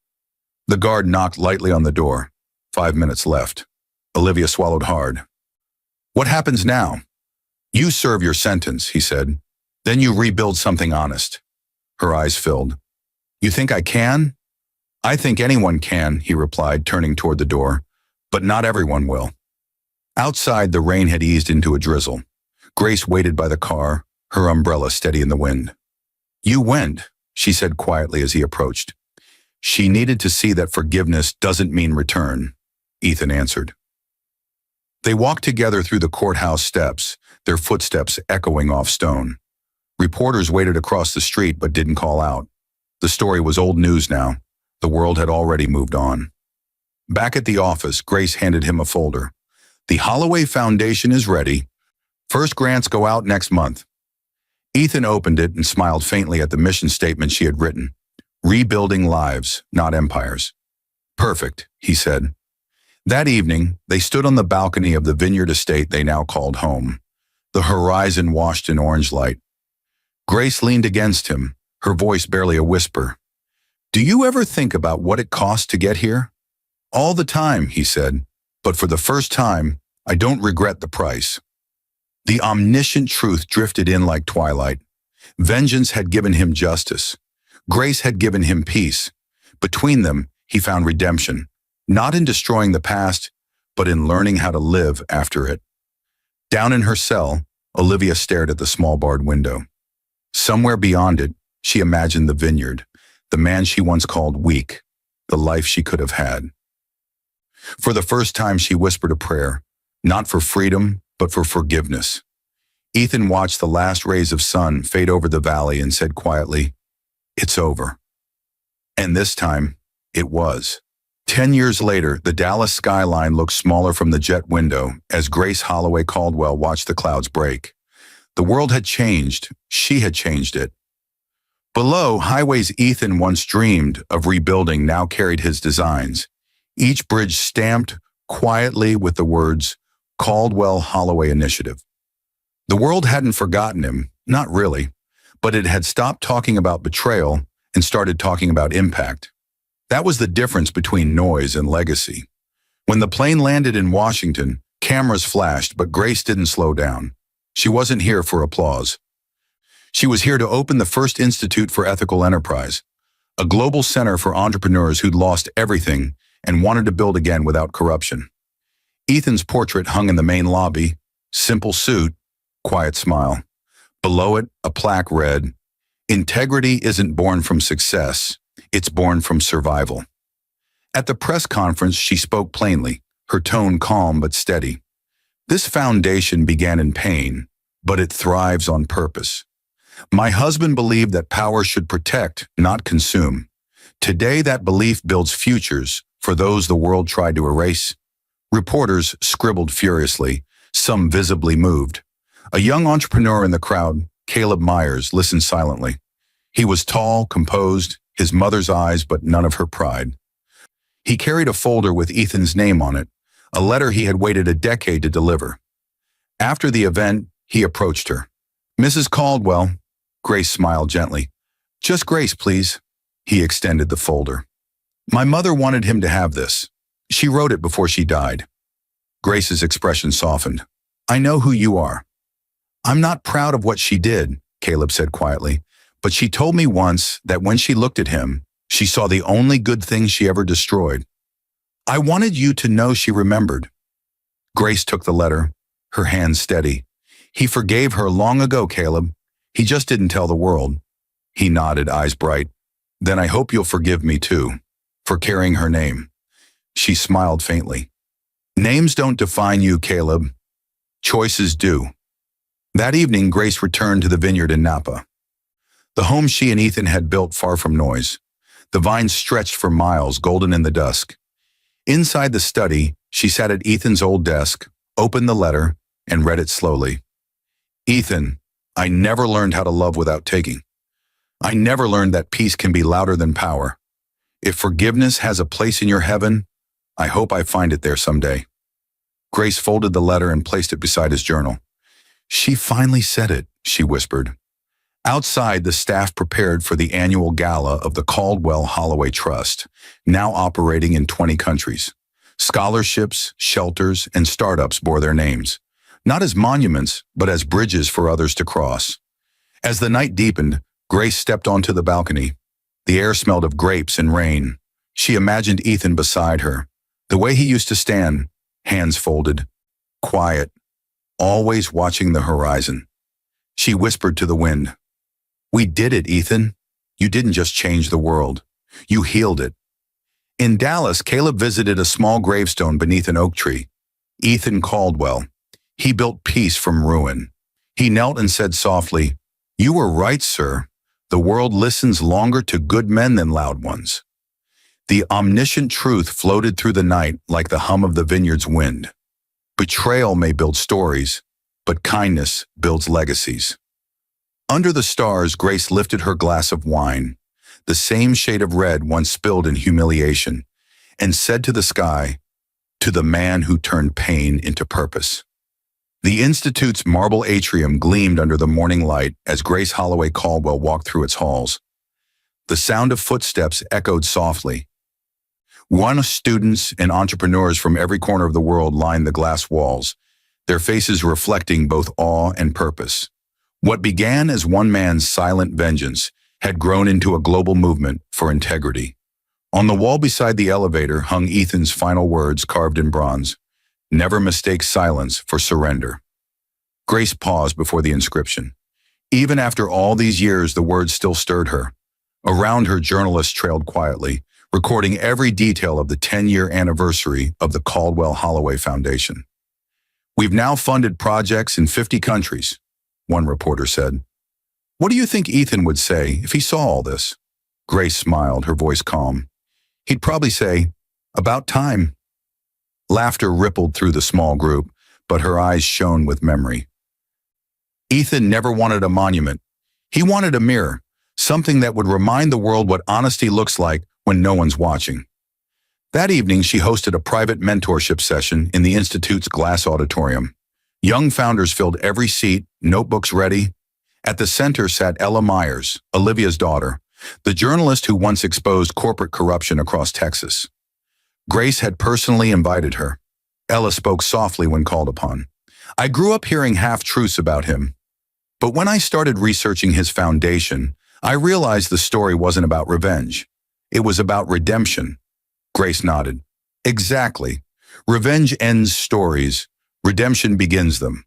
The guard knocked lightly on the door. 5 minutes left. Olivia swallowed hard. What happens now? You serve your sentence, he said. Then you rebuild something honest. Her eyes filled. You think I can? I think anyone can, he replied, turning toward the door, but not everyone will. Outside, the rain had eased into a drizzle. Grace waited by the car, her umbrella steady in the wind. You went, she said quietly as he approached. She needed to see that forgiveness doesn't mean return, Ethan answered. They walked together through the courthouse steps, their footsteps echoing off stone. Reporters waited across the street but didn't call out. The story was old news now. The world had already moved on. Back at the office, Grace handed him a folder. The Holloway Foundation is ready. First grants go out next month. Ethan opened it and smiled faintly at the mission statement she had written. Rebuilding lives, not empires. Perfect, he said. That evening, they stood on the balcony of the vineyard estate they now called home. The horizon washed in orange light. Grace leaned against him, her voice barely a whisper. Do you ever think about what it cost to get here? All the time, he said, but for the first time, I don't regret the price. The omniscient truth drifted in like twilight. Vengeance had given him justice. Grace had given him peace. Between them, he found redemption, not in destroying the past, but in learning how to live after it. Down in her cell, Olivia stared at the small barred window. Somewhere beyond it, she imagined the vineyard, the man she once called weak, the life she could have had. For the first time, she whispered a prayer, not for freedom, but for forgiveness. Ethan watched the last rays of sun fade over the valley and said quietly, "It's over." And this time, it was. 10 years later, the Dallas skyline looked smaller from the jet window as Grace Holloway Caldwell watched the clouds break. The world had changed. She had changed it. Below, highways Ethan once dreamed of rebuilding now carried his designs, each bridge stamped quietly with the words, Caldwell Holloway Initiative. The world hadn't forgotten him, not really, but it had stopped talking about betrayal and started talking about impact. That was the difference between noise and legacy. When the plane landed in Washington, cameras flashed, but Grace didn't slow down. She wasn't here for applause. She was here to open the first Institute for Ethical Enterprise, a global center for entrepreneurs who'd lost everything and wanted to build again without corruption. Ethan's portrait hung in the main lobby, simple suit, quiet smile. Below it, a plaque read, "Integrity isn't born from success. It's born from survival." At the press conference, she spoke plainly, her tone calm but steady. This foundation began in pain, but it thrives on purpose. My husband believed that power should protect, not consume. Today, that belief builds futures for those the world tried to erase. Reporters scribbled furiously, some visibly moved. A young entrepreneur in the crowd, Caleb Myers, listened silently. He was tall, composed, his mother's eyes, but none of her pride. He carried a folder with Ethan's name on it, a letter he had waited a decade to deliver. After the event, he approached her. "Mrs. Caldwell," Grace smiled gently. "Just Grace, please." He extended the folder. "My mother wanted him to have this. She wrote it before she died." Grace's expression softened. "I know who you are." "I'm not proud of what she did," Caleb said quietly, "but she told me once that when she looked at him, she saw the only good thing she ever destroyed. I wanted you to know she remembered." Grace took the letter, her hands steady. "He forgave her long ago, Caleb. He just didn't tell the world." He nodded, eyes bright. "Then I hope you'll forgive me too, for carrying her name." She smiled faintly. "Names don't define you, Caleb. Choices do." That evening, Grace returned to the vineyard in Napa. The home she and Ethan had built far from noise. The vines stretched for miles, golden in the dusk. Inside the study, she sat at Ethan's old desk, opened the letter, and read it slowly. "Ethan, I never learned how to love without taking. I never learned that peace can be louder than power. If forgiveness has a place in your heaven, I hope I find it there someday." Grace folded the letter and placed it beside his journal. "She finally said it," she whispered. Outside, the staff prepared for the annual gala of the Caldwell Holloway Trust, now operating in 20 countries. Scholarships, shelters, and startups bore their names, not as monuments, but as bridges for others to cross. As the night deepened, Grace stepped onto the balcony. The air smelled of grapes and rain. She imagined Ethan beside her, the way he used to stand, hands folded, quiet, always watching the horizon. She whispered to the wind, "We did it, Ethan. You didn't just change the world. You healed it." In Dallas, Caleb visited a small gravestone beneath an oak tree. Ethan Caldwell. He built peace from ruin. He knelt and said softly, "You were right, sir. The world listens longer to good men than loud ones." The omniscient truth floated through the night like the hum of the vineyard's wind. Betrayal may build stories, but kindness builds legacies. Under the stars, Grace lifted her glass of wine, the same shade of red once spilled in humiliation, and said to the sky, "To the man who turned pain into purpose." The Institute's marble atrium gleamed under the morning light as Grace Holloway Caldwell walked through its halls. The sound of footsteps echoed softly. Students and entrepreneurs from every corner of the world lined the glass walls, their faces reflecting both awe and purpose. What began as one man's silent vengeance had grown into a global movement for integrity. On the wall beside the elevator hung Ethan's final words carved in bronze. Never mistake silence for surrender. Grace paused before the inscription. Even after all these years, the words still stirred her. Around her, journalists trailed quietly, recording every detail of the 10-year anniversary of the Caldwell Holloway Foundation. We've now funded projects in 50 countries, one reporter said. What do you think Ethan would say if he saw all this? Grace smiled, her voice calm. He'd probably say, about time. Laughter rippled through the small group, but her eyes shone with memory. Ethan never wanted a monument. He wanted a mirror, something that would remind the world what honesty looks like when no one's watching. That evening, she hosted a private mentorship session in the Institute's glass auditorium. Young founders filled every seat, notebooks ready. At the center sat Ella Myers, Olivia's daughter, the journalist who once exposed corporate corruption across Texas. Grace had personally invited her. Ella spoke softly when called upon. I grew up hearing half-truths about him. But when I started researching his foundation, I realized the story wasn't about revenge. It was about redemption. Grace nodded. Exactly. Revenge ends stories. Redemption begins them.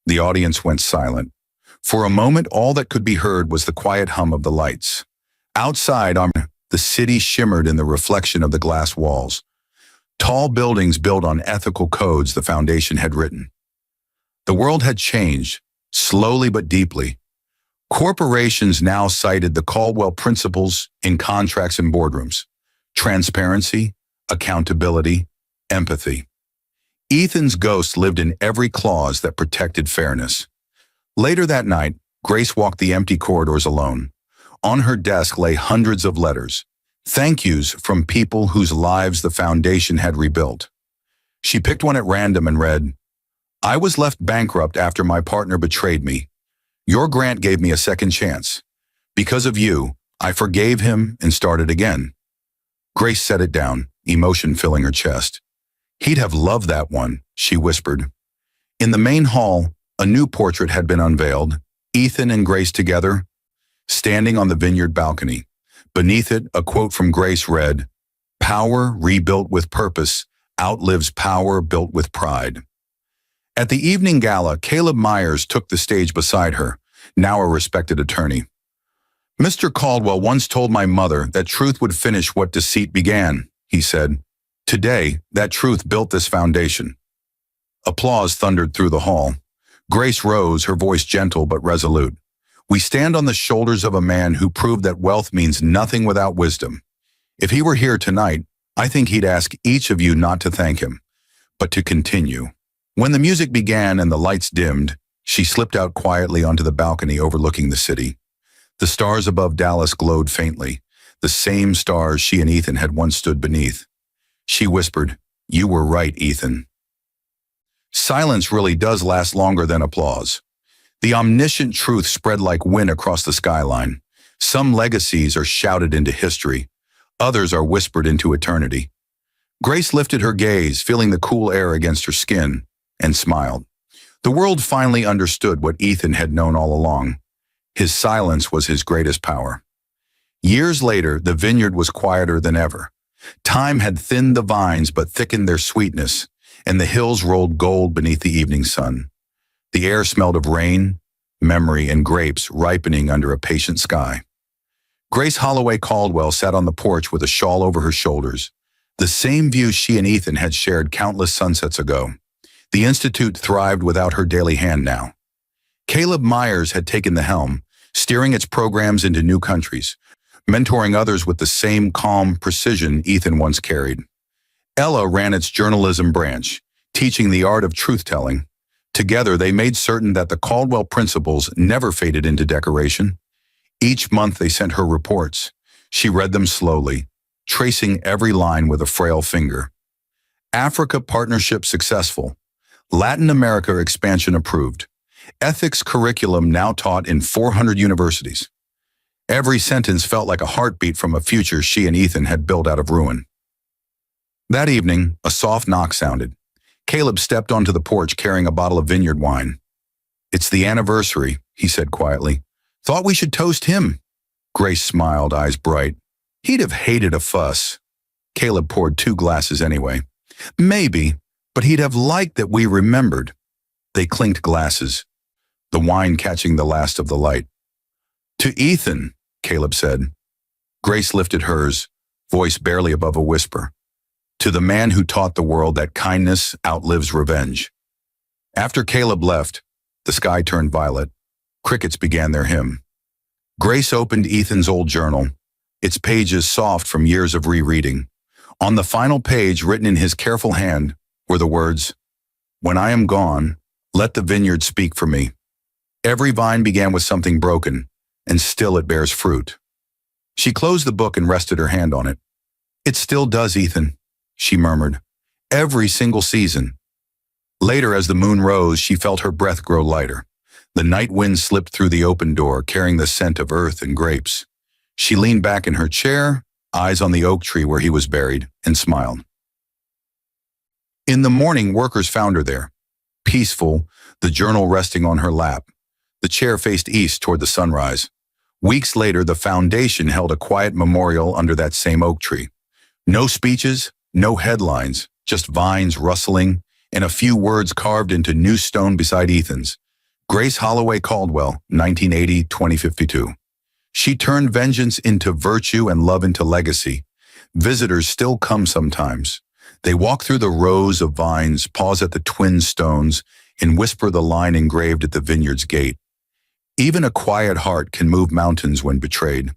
The audience went silent. For a moment, all that could be heard was the quiet hum of the lights. Outside, the city shimmered in the reflection of the glass walls. Tall buildings built on ethical codes the foundation had written. The world had changed, slowly but deeply. Corporations now cited the Caldwell principles in contracts and boardrooms: transparency, accountability, empathy. Ethan's ghost lived in every clause that protected fairness. Later that night, Grace walked the empty corridors alone. On her desk lay hundreds of letters, thank yous from people whose lives the foundation had rebuilt. She picked one at random and read, I was left bankrupt after my partner betrayed me. Your grant gave me a second chance. Because of you, I forgave him and started again. Grace set it down, emotion filling her chest. He'd have loved that one, she whispered. In the main hall, a new portrait had been unveiled, Ethan and Grace together, standing on the vineyard balcony. Beneath it, a quote from Grace read, Power rebuilt with purpose outlives power built with pride. At the evening gala, Caleb Myers took the stage beside her, now a respected attorney. Mr. Caldwell once told my mother that truth would finish what deceit began, he said. Today, that truth built this foundation. Applause thundered through the hall. Grace rose, her voice gentle but resolute. We stand on the shoulders of a man who proved that wealth means nothing without wisdom. If he were here tonight, I think he'd ask each of you not to thank him, but to continue. When the music began and the lights dimmed, she slipped out quietly onto the balcony overlooking the city. The stars above Dallas glowed faintly, the same stars she and Ethan had once stood beneath. She whispered, You were right, Ethan. Silence really does last longer than applause. The omniscient truth spread like wind across the skyline. Some legacies are shouted into history. Others are whispered into eternity. Grace lifted her gaze, feeling the cool air against her skin, and smiled. The world finally understood what Ethan had known all along. His silence was his greatest power. Years later, the vineyard was quieter than ever. Time had thinned the vines but thickened their sweetness, and the hills rolled gold beneath the evening sun. The air smelled of rain, memory, and grapes ripening under a patient sky. Grace Holloway Caldwell sat on the porch with a shawl over her shoulders, the same view she and Ethan had shared countless sunsets ago. The Institute thrived without her daily hand now. Caleb Myers had taken the helm, steering its programs into new countries, mentoring others with the same calm precision Ethan once carried. Ella ran its journalism branch, teaching the art of truth-telling. Together, they made certain that the Caldwell principles never faded into decoration. Each month, they sent her reports. She read them slowly, tracing every line with a frail finger. Africa partnership successful. Latin America expansion approved. Ethics curriculum now taught in 400 universities. Every sentence felt like a heartbeat from a future she and Ethan had built out of ruin. That evening, a soft knock sounded. Caleb stepped onto the porch carrying a bottle of vineyard wine. It's the anniversary, he said quietly. Thought we should toast him. Grace smiled, eyes bright. He'd have hated a fuss. Caleb poured 2 glasses anyway. Maybe, but he'd have liked that we remembered. They clinked glasses, the wine catching the last of the light. To Ethan, Caleb said. Grace lifted hers, voice barely above a whisper. To the man who taught the world that kindness outlives revenge. After Caleb left, the sky turned violet. Crickets began their hymn. Grace opened Ethan's old journal, its pages soft from years of rereading. On the final page, written in his careful hand, were the words, "When I am gone, let the vineyard speak for me. Every vine began with something broken, and still it bears fruit." She closed the book and rested her hand on it. "It still does, Ethan," she murmured. "Every single season." Later, as the moon rose, she felt her breath grow lighter. The night wind slipped through the open door, carrying the scent of earth and grapes. She leaned back in her chair, eyes on the oak tree where he was buried, and smiled. In the morning, workers found her there, peaceful, the journal resting on her lap. The chair faced east toward the sunrise. Weeks later, the foundation held a quiet memorial under that same oak tree. No speeches, no headlines, just vines rustling, and a few words carved into new stone beside Ethan's. Grace Holloway Caldwell, 1980-2052. She turned vengeance into virtue and love into legacy. Visitors still come sometimes. They walk through the rows of vines, pause at the twin stones, and whisper the line engraved at the vineyard's gate. Even a quiet heart can move mountains when betrayed.